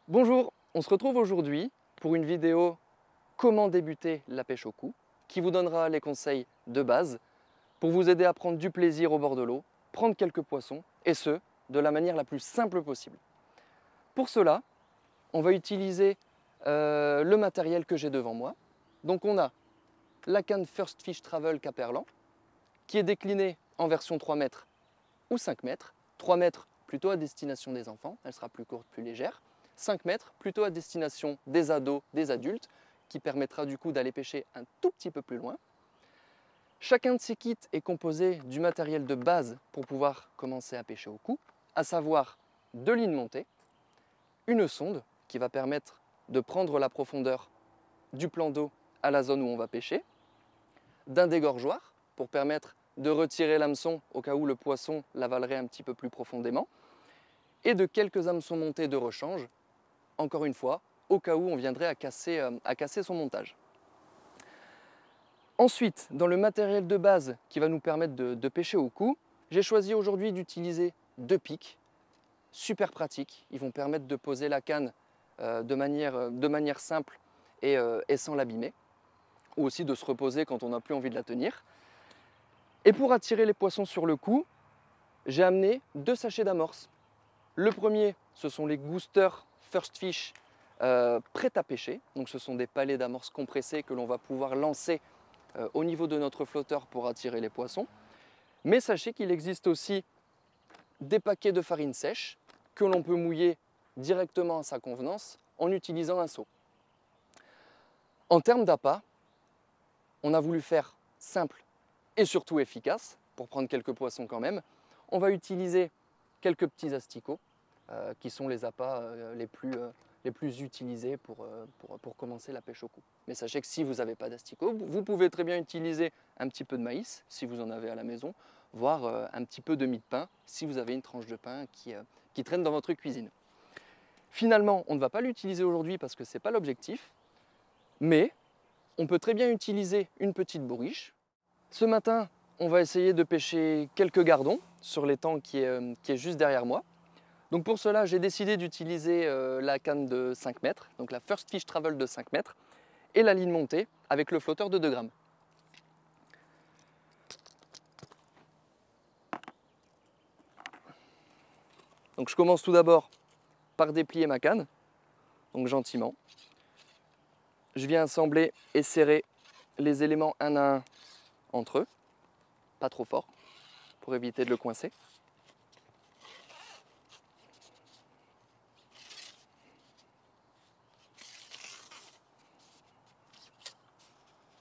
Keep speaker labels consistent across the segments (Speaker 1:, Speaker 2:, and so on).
Speaker 1: Bonjour, on se retrouve aujourd'hui pour une vidéo comment débuter la pêche au coup qui vous donnera les conseils de base pour vous aider à prendre du plaisir au bord de l'eau, prendre quelques poissons et ce, de la manière la plus simple possible. Pour cela, on va utiliser le matériel que j'ai devant moi. Donc on a la canne First Fish Travel Caperlan qui est déclinée en version 3 mètres ou 5 mètres. 3 mètres plutôt à destination des enfants, elle sera plus courte, plus légère. 5 mètres plutôt à destination des ados, des adultes, qui permettra du coup d'aller pêcher un tout petit peu plus loin. Chacun de ces kits est composé du matériel de base pour pouvoir commencer à pêcher au coup, à savoir 2 lignes montées, une sonde qui va permettre de prendre la profondeur du plan d'eau à la zone où on va pêcher, d'un dégorgeoir pour permettre de retirer l'hameçon au cas où le poisson l'avalerait un petit peu plus profondément, et de quelques hameçons montés de rechange, encore une fois, au cas où on viendrait à casser son montage. Ensuite, dans le matériel de base qui va nous permettre de pêcher au coup, j'ai choisi aujourd'hui d'utiliser 2 pics, super pratiques. Ils vont permettre de poser la canne de manière simple et sans l'abîmer, ou aussi de se reposer quand on n'a plus envie de la tenir. Et pour attirer les poissons sur le coup, j'ai amené 2 sachets d'amorce. Le premier, ce sont les Gooster First Fish prêts à pêcher. Donc ce sont des palets d'amorce compressés que l'on va pouvoir lancer au niveau de notre flotteur pour attirer les poissons. Mais sachez qu'il existe aussi des paquets de farine sèche que l'on peut mouiller directement à sa convenance en utilisant un seau. En termes d'appât, on a voulu faire simple et surtout efficace pour prendre quelques poissons quand même. On va utiliser quelques petits asticots qui sont les appâts les plus utilisés pour commencer la pêche au coup. Mais sachez que si vous n'avez pas d'asticots, vous pouvez très bien utiliser un petit peu de maïs si vous en avez à la maison, voire un petit peu de mie de pain si vous avez une tranche de pain qui traîne dans votre cuisine. Finalement, on ne va pas l'utiliser aujourd'hui parce que ce n'est pas l'objectif, mais on peut très bien utiliser une petite bourriche. Ce matin, on va essayer de pêcher quelques gardons sur l'étang qui est juste derrière moi. Donc pour cela, j'ai décidé d'utiliser la canne de 5 mètres, donc la First Fish Travel de 5 mètres, et la ligne montée avec le flotteur de 2 grammes. Donc je commence tout d'abord par déplier ma canne, donc gentiment. Je viens assembler et serrer les éléments un à un entre eux, pas trop fort, pour éviter de le coincer.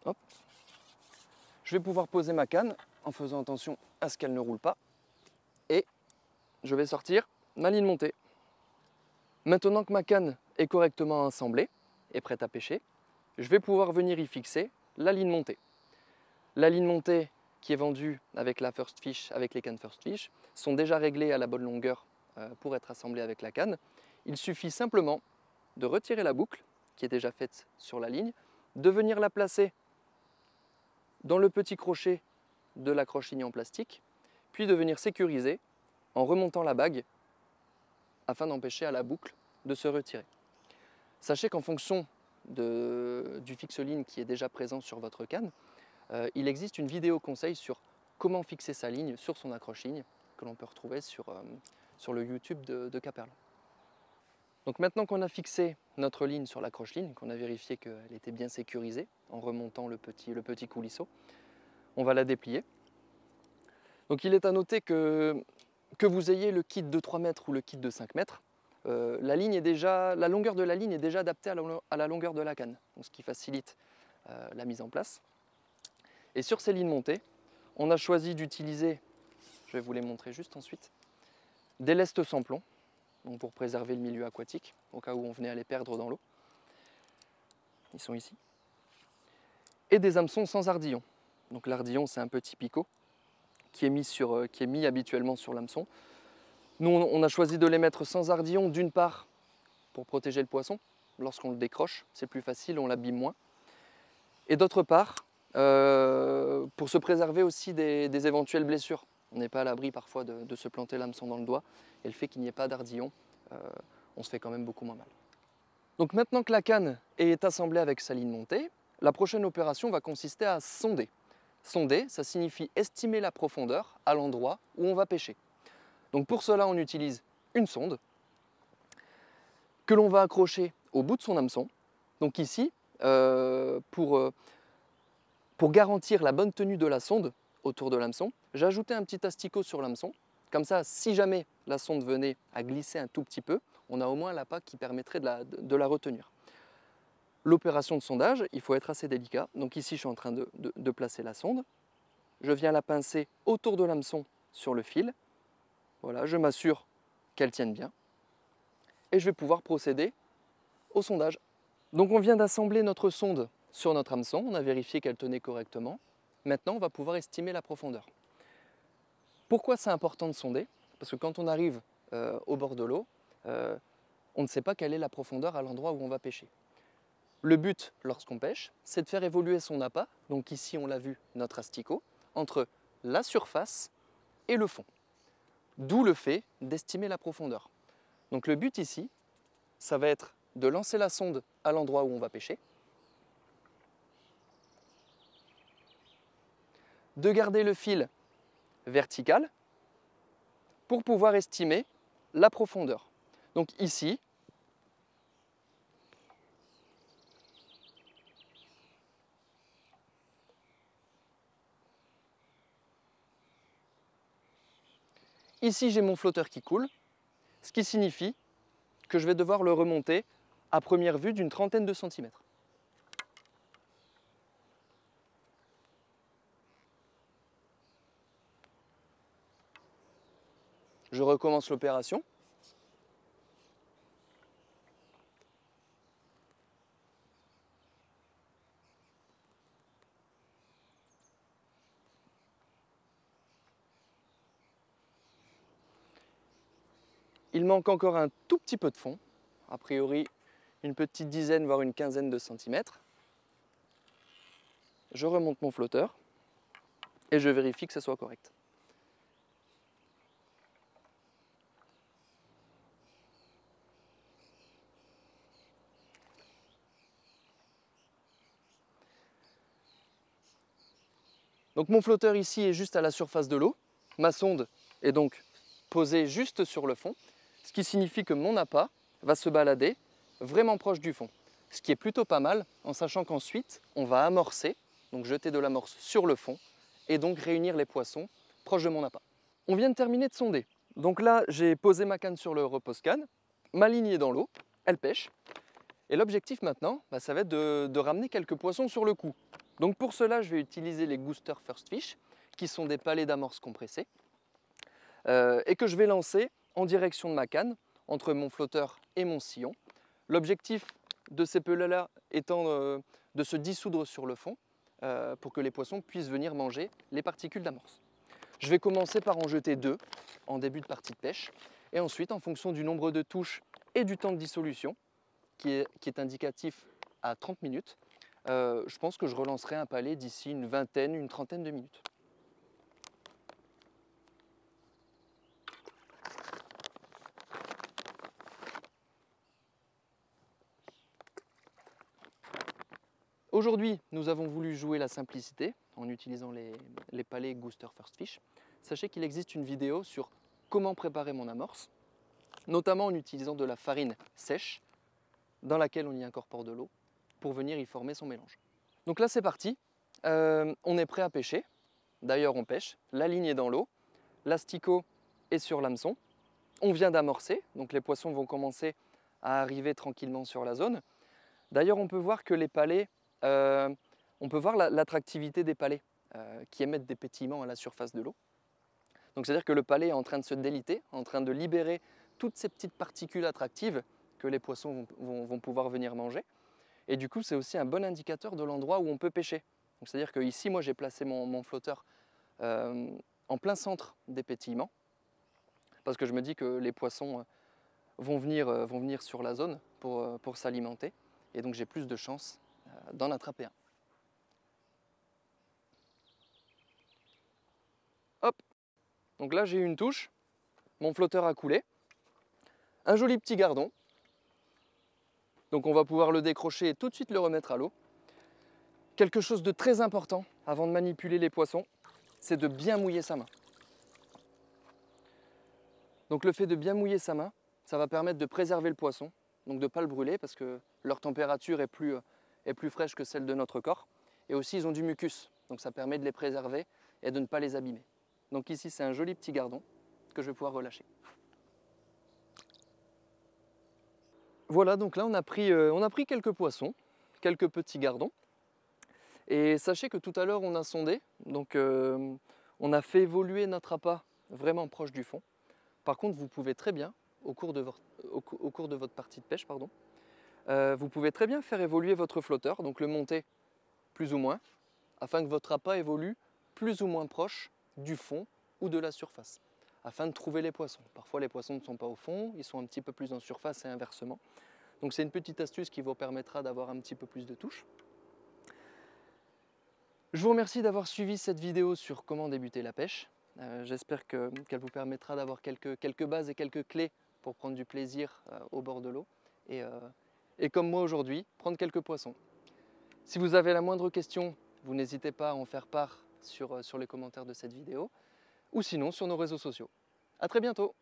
Speaker 1: Hop. Je vais pouvoir poser ma canne en faisant attention à ce qu'elle ne roule pas. Et je vais sortir ma ligne montée. Maintenant que ma canne est correctement assemblée et prête à pêcher, je vais pouvoir venir y fixer la ligne montée. La ligne montée qui est vendue avec la First Fish, avec les cannes First Fish, sont déjà réglées à la bonne longueur pour être assemblées avec la canne. Il suffit simplement de retirer la boucle qui est déjà faite sur la ligne, de venir la placer dans le petit crochet de l'accroche-ligne en plastique, puis de venir sécuriser en remontant la bague afin d'empêcher à la boucle de se retirer. Sachez qu'en fonction du fixe-ligne qui est déjà présent sur votre canne, il existe une vidéo conseil sur comment fixer sa ligne sur son accroche-ligne que l'on peut retrouver sur le YouTube de Caperlan. Donc maintenant qu'on a fixé notre ligne sur l'accroche-ligne, qu'on a vérifié qu'elle était bien sécurisée en remontant le petit coulisseau, on va la déplier. Donc il est à noter que vous ayez le kit de 3 mètres ou le kit de 5 mètres, la longueur de la ligne est déjà adaptée à la longueur de la canne, donc ce qui facilite la mise en place. Et sur ces lignes montées, on a choisi d'utiliser, je vais vous les montrer juste ensuite, des lestes sans plomb, donc pour préserver le milieu aquatique, au cas où on venait à les perdre dans l'eau. Ils sont ici. Et des hameçons sans ardillon. Donc l'ardillon, c'est un petit picot qui est mis habituellement sur l'hameçon. Nous, on a choisi de les mettre sans ardillon, d'une part pour protéger le poisson. Lorsqu'on le décroche, c'est plus facile, on l'abîme moins. Et d'autre part, pour se préserver aussi des éventuelles blessures. On n'est pas à l'abri parfois de se planter l'hameçon dans le doigt. Et le fait qu'il n'y ait pas d'ardillon, on se fait quand même beaucoup moins mal. Donc maintenant que la canne est assemblée avec sa ligne montée, la prochaine opération va consister à sonder. Sonder, ça signifie estimer la profondeur à l'endroit où on va pêcher. Donc pour cela, on utilise une sonde que l'on va accrocher au bout de son hameçon. Donc ici, pour garantir la bonne tenue de la sonde autour de l'hameçon, j'ai ajouté un petit asticot sur l'hameçon. Comme ça, si jamais la sonde venait à glisser un tout petit peu, on a au moins l'appât qui permettrait de la retenir. L'opération de sondage, il faut être assez délicat. Donc ici, je suis en train de placer la sonde. Je viens la pincer autour de l'hameçon sur le fil. Voilà, je m'assure qu'elle tienne bien. Et je vais pouvoir procéder au sondage. Donc on vient d'assembler notre sonde sur notre hameçon. On a vérifié qu'elle tenait correctement. Maintenant, on va pouvoir estimer la profondeur. Pourquoi c'est important de sonder? Parce que quand on arrive au bord de l'eau, on ne sait pas quelle est la profondeur à l'endroit où on va pêcher. Le but, lorsqu'on pêche, c'est de faire évoluer son appât, donc ici on l'a vu, notre asticot, entre la surface et le fond. D'où le fait d'estimer la profondeur. Donc le but ici, ça va être de lancer la sonde à l'endroit où on va pêcher, de garder le fil vertical pour pouvoir estimer la profondeur. Donc ici, j'ai mon flotteur qui coule, ce qui signifie que je vais devoir le remonter à première vue d'une trentaine de centimètres. Je recommence l'opération. Il manque encore un tout petit peu de fond, a priori une petite dizaine voire une quinzaine de centimètres. Je remonte mon flotteur et je vérifie que ce soit correct. Donc mon flotteur ici est juste à la surface de l'eau. Ma sonde est donc posée juste sur le fond, ce qui signifie que mon appât va se balader vraiment proche du fond. Ce qui est plutôt pas mal, en sachant qu'ensuite, on va amorcer, donc jeter de l'amorce sur le fond, et donc réunir les poissons proche de mon appât. On vient de terminer de sonder. Donc là, j'ai posé ma canne sur le repose-canne, ma ligne est dans l'eau, elle pêche. Et l'objectif maintenant, ça va être de ramener quelques poissons sur le coup. Donc pour cela, je vais utiliser les Gooster First Fish, qui sont des palets d'amorce compressés, et que je vais lancer en direction de ma canne, entre mon flotteur et mon sillon. L'objectif de ces pelets-là étant de se dissoudre sur le fond, pour que les poissons puissent venir manger les particules d'amorce. Je vais commencer par en jeter 2 en début de partie de pêche, et ensuite, en fonction du nombre de touches et du temps de dissolution, qui est indicatif à 30 minutes, je pense que je relancerai un palet d'ici une vingtaine, une trentaine de minutes. Aujourd'hui, nous avons voulu jouer la simplicité en utilisant les palets Gooster First Fish. Sachez qu'il existe une vidéo sur comment préparer mon amorce, notamment en utilisant de la farine sèche, dans laquelle on y incorpore de l'eau, pour venir y former son mélange. Donc là c'est parti, on est prêt à pêcher. D'ailleurs on pêche, la ligne est dans l'eau, l'asticot est sur l'hameçon, on vient d'amorcer, donc les poissons vont commencer à arriver tranquillement sur la zone. D'ailleurs on peut voir que les palets, on peut voir l'attractivité des palets qui émettent des pétillements à la surface de l'eau. Donc c'est-à-dire que le palet est en train de se déliter, en train de libérer toutes ces petites particules attractives que les poissons vont pouvoir venir manger. Et du coup, c'est aussi un bon indicateur de l'endroit où on peut pêcher. C'est-à-dire que ici, moi, j'ai placé mon flotteur en plein centre des pétillements, parce que je me dis que les poissons vont venir sur la zone pour s'alimenter, et donc j'ai plus de chances d'en attraper un. Hop! Donc là, j'ai eu une touche, mon flotteur a coulé, un joli petit gardon. Donc on va pouvoir le décrocher et tout de suite le remettre à l'eau. Quelque chose de très important avant de manipuler les poissons, c'est de bien mouiller sa main. Donc le fait de bien mouiller sa main, ça va permettre de préserver le poisson, donc de ne pas le brûler parce que leur température est plus fraîche que celle de notre corps. Et aussi ils ont du mucus, donc ça permet de les préserver et de ne pas les abîmer. Donc ici c'est un joli petit gardon que je vais pouvoir relâcher. Voilà, donc là on a pris quelques poissons, quelques petits gardons. Et sachez que tout à l'heure on a sondé, donc on a fait évoluer notre appât vraiment proche du fond. Par contre, vous pouvez très bien, au cours de votre partie de pêche, vous pouvez très bien faire évoluer votre flotteur, donc le monter plus ou moins, afin que votre appât évolue plus ou moins proche du fond ou de la surface, afin de trouver les poissons. Parfois les poissons ne sont pas au fond, ils sont un petit peu plus en surface et inversement. Donc c'est une petite astuce qui vous permettra d'avoir un petit peu plus de touche. Je vous remercie d'avoir suivi cette vidéo sur comment débuter la pêche. J'espère qu'elle vous permettra d'avoir quelques bases et quelques clés pour prendre du plaisir au bord de l'eau et comme moi aujourd'hui, prendre quelques poissons. Si vous avez la moindre question, vous n'hésitez pas à en faire part sur les commentaires de cette vidéo ou sinon sur nos réseaux sociaux. À très bientôt!